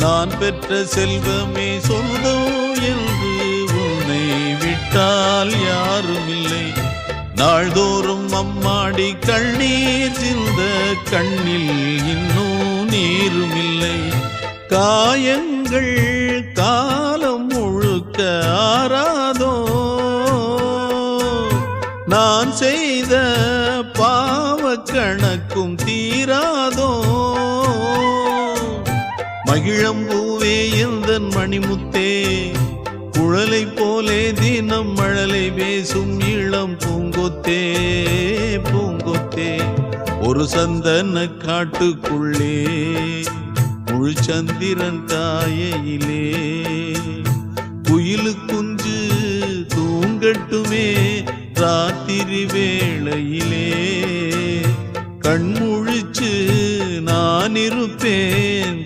நான் பெற்ற செல்வமே சொந்தம் என்று உன்னை விட்டால் யாரும் இல்லை. நாள்தோறும் அம்மாடி கண்ணீர் சிந்த கண்ணில் இன்னும் நீரும் இல்லை. காயங்கள் காலம் முழுக்க ஆறாதோ, நான் செய்த பாவ கணக்கும் தீராதோ. மகிழம்பூவே எந்தன் மணிமுத்தே, குழலை போலே தினம் மழலை பேசும் இளம் பூங்கொத்தே பூங்கொத்தே. ஒரு சந்தன காட்டுக்குள்ளே முழு சந்திரன் காயையிலே குயிலு குஞ்சு தூங்கட்டுமே ராத்திரி வேளையிலே. கண்முழிச்சு நான் இருப்பேன்